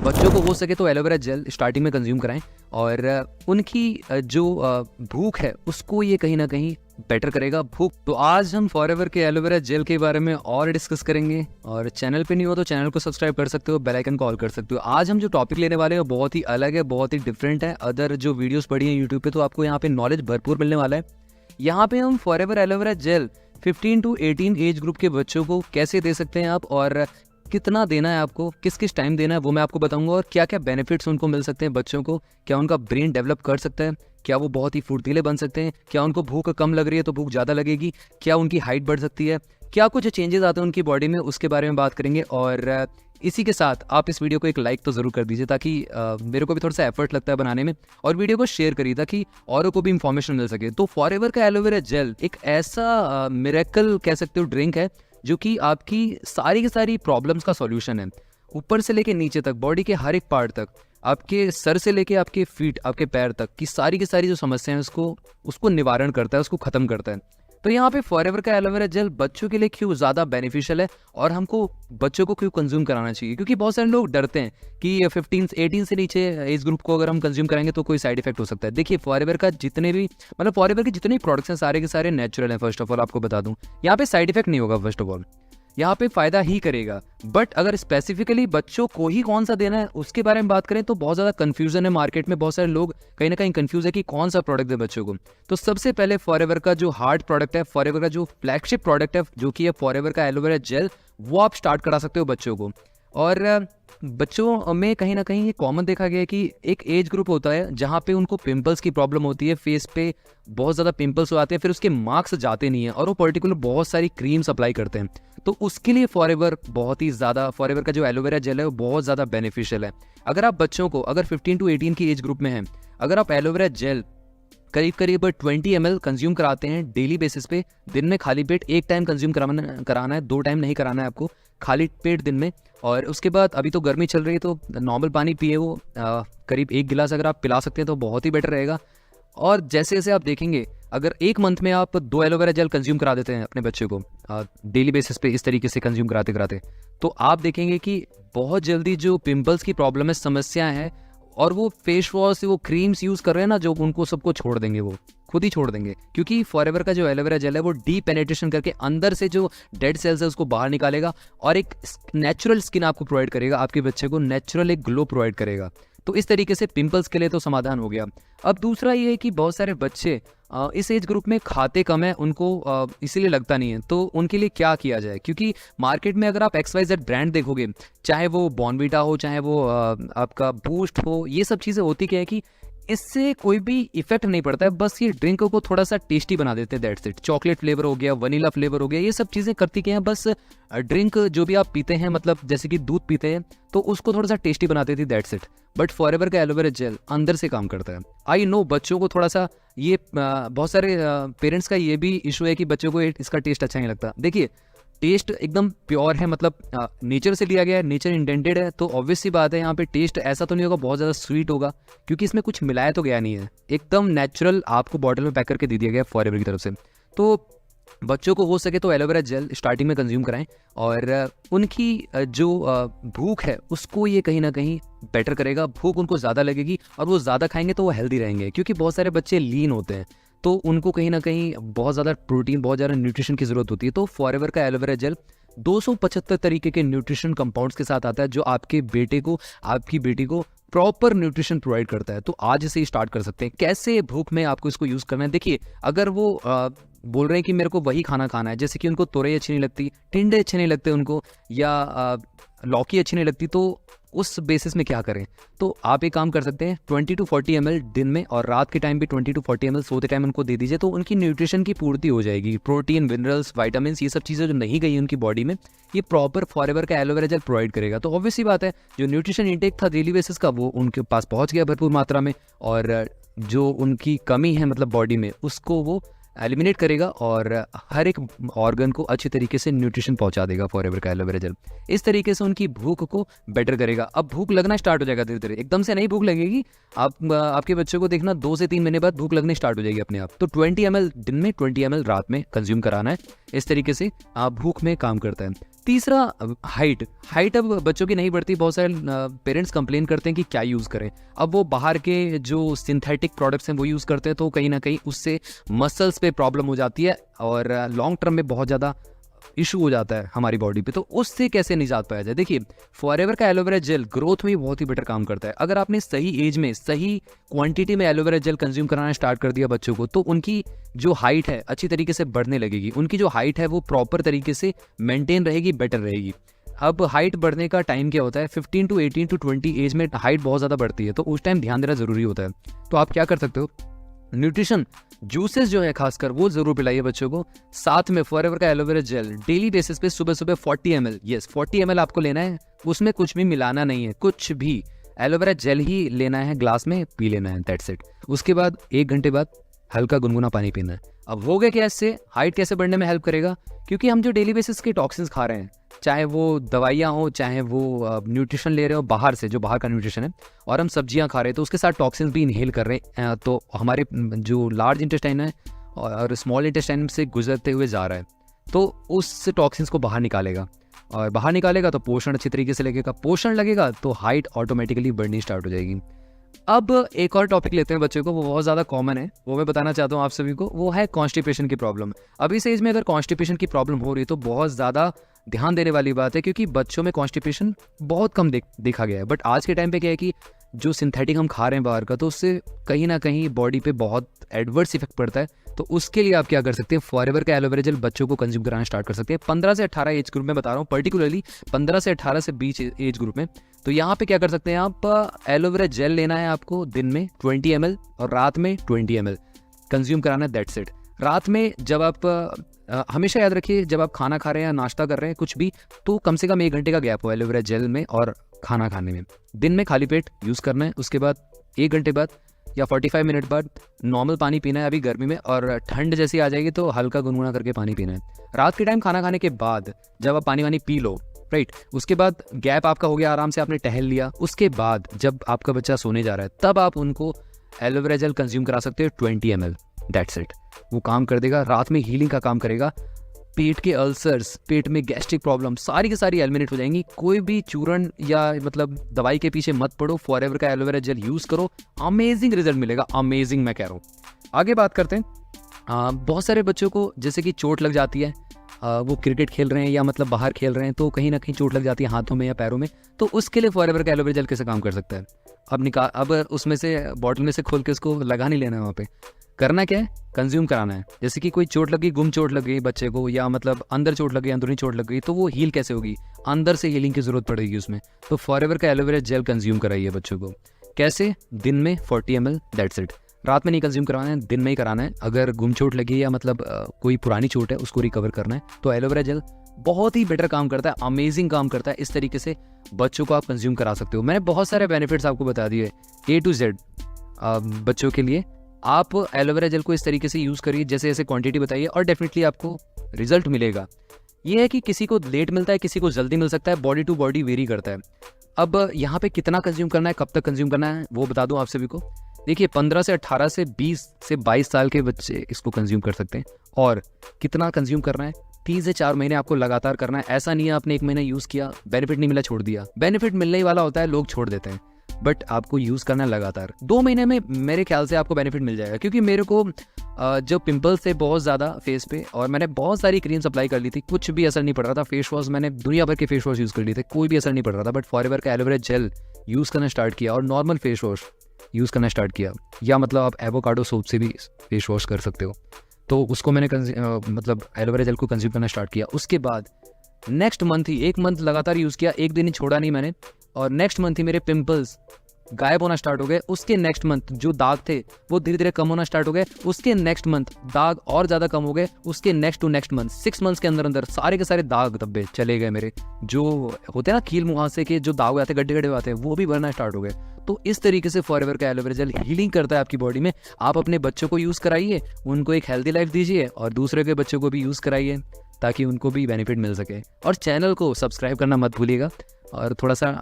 बच्चों को हो सके तो एलोवेरा जेल स्टार्टिंग में कंज्यूम कराएं और उनकी जो भूख है उसको ये कहीं ना कहीं बेटर करेगा भूख। तो आज हम फॉरएवर के एलोवेरा जेल के बारे में और डिस्कस करेंगे और चैनल पे नहीं हो तो चैनल को सब्सक्राइब कर सकते हो, बेल आइकन कॉल कर सकते हो। आज हम जो टॉपिक लेने वाले हैं वो बहुत ही अलग है, बहुत ही डिफरेंट है। अदर जो वीडियोस पड़ी हैं यूट्यूब पे तो आपको यहाँ पे नॉलेज भरपूर मिलने वाला है। यहाँ पे हम forever aloe vera gel 15 to 18 age group के बच्चों को कैसे दे सकते हैं आप और कितना देना है आपको, किस किस टाइम देना है वो मैं आपको बताऊंगा और क्या क्या बेनिफिट्स उनको मिल सकते हैं बच्चों को। क्या उनका ब्रेन डेवलप कर सकता है, क्या वो बहुत ही फुर्तीले बन सकते हैं, क्या उनको भूख कम लग रही है तो भूख ज़्यादा लगेगी, क्या उनकी हाइट बढ़ सकती है, क्या कुछ चेंजेस आते हैं उनकी बॉडी में, उसके बारे में बात करेंगे। और इसी के साथ आप इस वीडियो को एक लाइक तो ज़रूर कर दीजिए ताकि मेरे को भी थोड़ा सा एफर्ट लगता है बनाने में, और वीडियो को शेयर करिए ताकि औरों को भी इंफॉर्मेशन मिल सके। तो फॉरएवर का एलोवेरा जेल एक ऐसा मिरेकल कह सकते हो ड्रिंक है जो कि आपकी सारी की सारी प्रॉब्लम्स का सॉल्यूशन है। ऊपर से लेके नीचे तक, बॉडी के हर एक पार्ट तक, आपके सर से लेके आपके फीट, आपके पैर तक की सारी जो समस्याएं हैं उसको निवारण करता है, उसको खत्म करता है। तो यहाँ पे फॉरएवर का एलोवेरा जेल बच्चों के लिए क्यों ज़्यादा बेनिफिशियल है और हमको बच्चों को क्यों कंज्यूम कराना चाहिए, क्योंकि बहुत सारे लोग डरते हैं कि 18 से नीचे एज ग्रुप को अगर हम कंज्यूम कराएंगे तो कोई साइड इफेक्ट हो सकता है। देखिए फॉरएवर का जितने भी फॉरएवर के जितने भी प्रोडक्ट्स हैं सारे के सारे नेचुरल हैं। फर्स्ट ऑफ ऑल आपको बता दूं यहाँ पे साइड इफेक्ट नहीं होगा, फर्स्ट ऑफ ऑल यहाँ पे फायदा ही करेगा। बट अगर स्पेसिफिकली बच्चों को ही कौन सा देना है उसके बारे में बात करें तो बहुत ज़्यादा कंफ्यूजन है मार्केट में। बहुत सारे लोग कहीं ना कहीं कंफ्यूज है कि कौन सा प्रोडक्ट दे बच्चों को। तो सबसे पहले फॉरएवर का जो हार्ड प्रोडक्ट है, फॉरएवर का जो फ्लैगशिप प्रोडक्ट है जो कि है फॉरएवर का एलोवेरा जेल, वो आप स्टार्ट करा सकते हो बच्चों को। और बच्चों में कहीं ना कहीं ये कॉमन देखा गया है कि एक एज ग्रुप होता है जहाँ पे उनको पिंपल्स की प्रॉब्लम होती है, फेस पे बहुत ज़्यादा पिंपल्स हो आते हैं, फिर उसके मार्क्स जाते नहीं है और वो पर्टिकुलर बहुत सारी क्रीम्स अप्लाई करते हैं। तो उसके लिए फॉरएवर बहुत ही ज़्यादा, फॉरएवर का जो एलोवेरा जेल है वो बहुत ज़्यादा बेनिफिशियल है। अगर आप बच्चों को, अगर 15 to 18 की एज ग्रुप में हैं, अगर आप एलोवेरा जेल करीब 20 ml कंज्यूम कराते हैं डेली बेसिस पे, दिन में खाली पेट एक टाइम कंज्यूम कराना है, 2 टाइम नहीं कराना है आपको, खाली पेट दिन में। और उसके बाद अभी तो गर्मी चल रही है तो नॉर्मल पानी पिए, वो करीब 1 गिलास अगर आप पिला सकते हैं तो बहुत ही बेटर रहेगा। और जैसे जैसे आप देखेंगे अगर 1 मंथ में आप 2 एलोवेरा जेल कंज्यूम करा देते हैं अपने बच्चे को डेली बेसिस पे, इस तरीके से कंज्यूम कराते तो आप देखेंगे कि बहुत जल्दी जो पिंपल्स की प्रॉब्लम है, समस्या है, और वो फेस वॉश, वो क्रीम्स यूज़ कर रहे हैं ना जो, उनको सबको छोड़ देंगे, वो खुद ही छोड़ देंगे। क्योंकि फॉरएवर का जो एलोवेरा जेल है वो डीप पेनिट्रेशन करके अंदर से जो डेड सेल्स है उसको बाहर निकालेगा और एक नेचुरल स्किन आपको प्रोवाइड करेगा, आपके बच्चे को नेचुरल एक ग्लो प्रोवाइड करेगा। तो इस तरीके से पिंपल्स के लिए तो समाधान हो गया। अब दूसरा ये है कि बहुत सारे बच्चे इस एज ग्रुप में खाते कम है, उनको इसीलिए लगता नहीं है। तो उनके लिए क्या किया जाए, क्योंकि मार्केट में अगर आप XYZ ब्रांड देखोगे, चाहे वो बॉर्नवीटा हो, चाहे वो आपका बूस्ट हो, ये सब चीज़ें होती क्या है कि इससे कोई भी इफेक्ट नहीं पड़ता है, बस ये ड्रिंक को थोड़ा सा टेस्टी बना देते हैं, दैट्स इट। चॉकलेट फ्लेवर हो गया, वनीला फ्लेवर हो गया, ये सब चीज़ें करती क्या है, बस ड्रिंक जो भी आप पीते हैं, मतलब जैसे कि दूध पीते हैं तो उसको थोड़ा सा टेस्टी बनाते थे, दैट्स इट। बट फॉरएवर का एलोवेरा जेल अंदर से काम करता है। आई नो बच्चों को थोड़ा सा ये बहुत सारे पेरेंट्स का ये भी इशू है कि बच्चों को इसका टेस्ट अच्छा नहीं लगता। देखिए टेस्ट एकदम प्योर है, मतलब नेचर से लिया गया है, नेचर इंटेंडेड है, तो ऑब्वियस सी बात है यहाँ पे टेस्ट ऐसा तो नहीं होगा बहुत ज़्यादा स्वीट होगा, क्योंकि इसमें कुछ मिलाया तो गया नहीं है, एकदम नेचुरल आपको बॉटल में पैक करके दे दिया गया फॉरएवर की तरफ से। तो बच्चों को हो सके तो एलोवेरा जेल स्टार्टिंग में कंज्यूम कराएं और उनकी जो भूख है उसको ये कहीं ना कहीं बेटर करेगा, भूख उनको ज़्यादा लगेगी और वो ज़्यादा खाएंगे तो वो हेल्दी रहेंगे। क्योंकि बहुत सारे बच्चे लीन होते हैं तो उनको कहीं ना कहीं बहुत ज़्यादा प्रोटीन, बहुत ज़्यादा न्यूट्रिशन की ज़रूरत होती है। तो फॉरएवर का एलोवेरा जेल 275 तरीके के न्यूट्रिशन कंपाउंड्स के साथ आता है जो आपके बेटे को, आपकी बेटी को प्रॉपर न्यूट्रिशन प्रोवाइड करता है। तो आज इसे स्टार्ट कर सकते हैं। कैसे भूख में आपको इसको यूज़ करना है, देखिए अगर वो बोल रहे हैं कि मेरे को वही खाना खाना है, जैसे कि उनको तोरई अच्छी नहीं लगती, टिंडे अच्छे नहीं लगते उनको, या लौकी अच्छी नहीं लगती, तो उस बेसिस में क्या करें। तो आप एक काम कर सकते हैं, 20 to 40 ml दिन में और रात के टाइम भी 20 to 40 ml सोते टाइम उनको दे दीजिए, तो उनकी न्यूट्रिशन की पूर्ति हो जाएगी। प्रोटीन, मिनरल्स, विटामिन, ये सब चीज़ें जो नहीं गई उनकी बॉडी में, ये प्रॉपर फॉरएवर का एलोवेरा जेल प्रोवाइड करेगा। तो ऑब्वियस सी बात है जो न्यूट्रिशन इंटेक था डेली बेसिस का वो उनके पास पहुँच गया भरपूर मात्रा में, और जो उनकी कमी है मतलब बॉडी में उसको वो एलिमिनेट करेगा और हर एक ऑर्गन को अच्छी तरीके से न्यूट्रिशन पहुंचा देगा फॉरएवर का एलोवेरा जेल। इस तरीके से उनकी भूख को बेटर करेगा। अब भूख लगना स्टार्ट हो जाएगा धीरे धीरे, एकदम से नहीं भूख लगेगी। आपके बच्चों को देखना 2 से 3 महीने बाद भूख लगनी स्टार्ट हो जाएगी अपने आप। तो 20 ml दिन में, 20 ml रात में कंज्यूम कराना है। इस तरीके से भूख में काम करता है। तीसरा हाइट अब बच्चों की नहीं बढ़ती। बहुत सारे पेरेंट्स कंप्लेन करते हैं कि क्या यूज़ करें। अब वो बाहर के जो सिंथेटिक प्रोडक्ट्स हैं वो यूज़ करते हैं, तो कहीं ना कहीं उससे मसल्स पे प्रॉब्लम हो जाती है और लॉन्ग टर्म में बहुत ज़्यादा इशू हो जाता है हमारी बॉडी पे। तो उससे कैसे निजात पाया जाए? देखिए, फॉरएवर का एलोवेरा जेल ग्रोथ में बहुत ही बेटर काम करता है। अगर आपने सही एज में सही क्वांटिटी में एलोवेरा जेल कंज्यूम कराना स्टार्ट कर दिया बच्चों को, तो उनकी जो हाइट है अच्छी तरीके से बढ़ने लगेगी। उनकी जो हाइट है वो प्रॉपर तरीके से मेंटेन रहेगी, बेटर रहेगी। अब हाइट बढ़ने का टाइम क्या होता है? 15 to 18 to 20 एज में हाइट बहुत ज़्यादा बढ़ती है, तो उस टाइम ध्यान देना ज़रूरी होता है। तो आप क्या कर सकते हो? न्यूट्रिशन जूसेस जो है खासकर वो जरूर पिलाइए बच्चों को। साथ में फॉरएवर का एलोवेरा जेल डेली बेसिस पे सुबह सुबह 40 ml, यस 40 ml आपको लेना है। उसमें कुछ भी मिलाना नहीं है, कुछ भी, एलोवेरा जेल ही लेना है, ग्लास में पी लेना है, दैट्स इट। उसके बाद 1 घंटे बाद हल्का गुनगुना पानी पीना है। अब हो गया क्या? इससे हाइट कैसे बढ़ने में हेल्प करेगा? क्योंकि हम जो डेली बेसिस के टॉक्सिन्स खा रहे हैं, चाहे वो दवाइयाँ हो, चाहे वो न्यूट्रिशन ले रहे हो बाहर से, जो बाहर का न्यूट्रिशन है, और हम सब्जियाँ खा रहे हैं, तो उसके साथ टॉक्सिन्स भी इनहेल कर रहे हैं, तो हमारे जो लार्ज इंटेस्टाइन है और स्मॉल इंटेस्टाइन से गुजरते हुए जा रहा है, तो उस टॉक्सिन्स को बाहर निकालेगा, और बाहर निकालेगा तो पोषण अच्छी तरीके से लगेगा, पोषण लगेगा तो हाइट ऑटोमेटिकली बढ़नी स्टार्ट हो जाएगी। अब एक और टॉपिक लेते हैं बच्चों को, वो बहुत ज़्यादा कॉमन है, वो मैं बताना चाहता हूँ आप सभी को, वो है कॉन्स्टिपेशन की प्रॉब्लम। अभी इस एज में अगर कॉन्स्टिपेशन की प्रॉब्लम हो रही है तो बहुत ज़्यादा ध्यान देने वाली बात है, क्योंकि बच्चों में कॉन्स्टिपेशन बहुत कम देखा गया है। बट आज के टाइम पे क्या है कि जो सिंथेटिक हम खा रहे हैं बाहर का, तो उससे कहीं ना कहीं बॉडी पे बहुत एडवर्स इफेक्ट पड़ता है। तो उसके लिए आप क्या कर सकते हैं? फॉरएवर का एलोवेरा जेल बच्चों को कंज्यूम कराना स्टार्ट कर सकते हैं। 15 से 18 एज ग्रुप में बता रहा हूँ, पर्टिकुलरली 15 से 18 से 20 एज ग्रुप में। तो यहाँ पे क्या कर सकते हैं आप? एलोवेरा जेल लेना है आपको दिन में 20 ml और रात में 20 ml कंज्यूम कराना है, दैट्स इट। रात में जब आप हमेशा याद रखिए, जब आप खाना खा रहे हैं या नाश्ता कर रहे हैं कुछ भी, तो कम से कम 1 घंटे का गैप हो एलोवेरा जेल में और खाना खाने में। दिन में खाली पेट यूज़ करना है, उसके बाद 1 घंटे बाद या 45 मिनट बाद नॉर्मल पानी पीना है अभी गर्मी में, और ठंड जैसी आ जाएगी तो हल्का गुनगुना करके पानी पीना है। रात के टाइम खाना खाने के बाद जब आप पानी वानी पी लो, राइट, उसके बाद गैप आपका हो गया, आराम से आपने टहल लिया, उसके बाद जब आपका बच्चा सोने जा रहा है तब आप उनको एलोवेरा जेल कंज्यूम करा सकते हो 20 ml, दैट्स इट। वो काम कर देगा, रात में हीलिंग का काम करेगा। पेट के अल्सर्स, पेट में गैस्ट्रिक प्रॉब्लम सारी की सारी एलिमिनेट हो जाएंगी। कोई भी चूर्ण या मतलब दवाई के पीछे मत पड़ो, फॉरएवर का एलोवेरा जेल यूज़ करो, अमेजिंग रिजल्ट मिलेगा, अमेजिंग मैं कह रहा हूँ। आगे बात करते हैं। बहुत सारे बच्चों को जैसे कि चोट लग जाती है, वो क्रिकेट खेल रहे हैं या मतलब बाहर खेल रहे हैं, तो कहीं ना कहीं चोट लग जाती है हाथों में या पैरों में, तो उसके लिए फॉरएवर का एलोवेरा जेल कैसे काम कर सकता है? अब उसमें से बॉटल में से खोल के उसको लगा नहीं लेना है, वहाँ पे करना क्या है? कंज्यूम कराना है। जैसे कि कोई चोट लगी, गुम चोट लग गई बच्चे को, या मतलब अंदर चोट लग गई, अंदरूनी चोट लग गई, तो वो हील कैसे होगी? अंदर से हीलिंग की जरूरत पड़ेगी उसमें। तो फॉरएवर का एलोवेरा जेल कंज्यूम कराइए बच्चों को। कैसे? दिन में 40 ml, दैट्स इट। रात में नहीं कंज्यूम कराना है, दिन में ही कराना है। अगर गुम चोट लगी या मतलब कोई पुरानी चोट है उसको रिकवर करना है, तो एलोवेरा जेल बहुत ही बेटर काम करता है, अमेजिंग काम करता है। इस तरीके से बच्चों को आप कंज्यूम करा सकते हो। मैंने बहुत सारे बेनिफिट्स आपको बता दिए A to Z बच्चों के लिए। आप एलोवेरा जेल को इस तरीके से यूज़ करिए जैसे जैसे क्वांटिटी बताइए, और डेफिनेटली आपको रिजल्ट मिलेगा। ये है कि किसी को लेट मिलता है, किसी को जल्दी मिल सकता है, बॉडी टू बॉडी वेरी करता है। अब यहाँ पे कितना कंज्यूम करना है, कब तक कंज्यूम करना है, वो बता दूं आप सभी को। देखिए, 15 से 18 से 20 से 22 साल के बच्चे इसको कंज्यूम कर सकते हैं। और कितना कंज्यूम करना है? 3 से 4 महीने आपको लगातार करना है। ऐसा नहीं है आपने 1 महीना यूज़ किया, बेनिफिट नहीं मिला, छोड़ दिया। बेनिफिट मिलने ही वाला होता है, लोग छोड़ देते हैं, बट आपको यूज़ करना है लगातार। 2 महीने में मेरे ख्याल से आपको बेनिफिट मिल जाएगा। क्योंकि मेरे को जो पिंपल्स थे बहुत ज़्यादा फेस पे, और मैंने बहुत सारी क्रीम्स अप्लाई कर ली थी, कुछ भी असर नहीं पड़ रहा था। फेस वॉश मैंने दुनिया भर के फेस वॉश यूज़ कर लिए थे, कोई भी असर नहीं पड़ रहा था। बट फॉरएवर का एलोवेरा जेल यूज़ करना स्टार्ट किया और नॉर्मल फेस वॉश यूज़ करना स्टार्ट किया, या मतलब आप एवोकाडो सोप से भी फेस वॉश कर सकते हो, तो उसको मैंने मतलब एलोवेरा जेल को कंज्यूम करना स्टार्ट किया। उसके बाद नेक्स्ट मंथ ही 1 मंथ लगातार यूज़ किया, एक दिन ही छोड़ा नहीं मैंने, और नेक्स्ट मंथ ही मेरे पिंपल्स गायब होना स्टार्ट हो गए। उसके नेक्स्ट मंथ जो दाग थे वो धीरे धीरे कम होना स्टार्ट हो गए। उसके नेक्स्ट मंथ दाग और ज़्यादा कम हो गए। उसके next to next month 6 months के अंदर अंदर सारे के सारे दाग धब्बे चले गए मेरे, जो होते हैं ना कील मुहासे के जो दाग आते हैं, गड्ढे गड्ढे आते हैं, वो भी भरना स्टार्ट हो गए। तो इस तरीके से फॉरएवर का एलोवेरा जेल हीलिंग करता है आपकी बॉडी में। आप अपने बच्चों को यूज़ कराइए, उनको एक हेल्दी लाइफ दीजिए, और दूसरे के बच्चों को भी यूज़ कराइए ताकि उनको भी बेनिफिट मिल सके। और चैनल को सब्सक्राइब करना मत भूलिएगा, और थोड़ा सा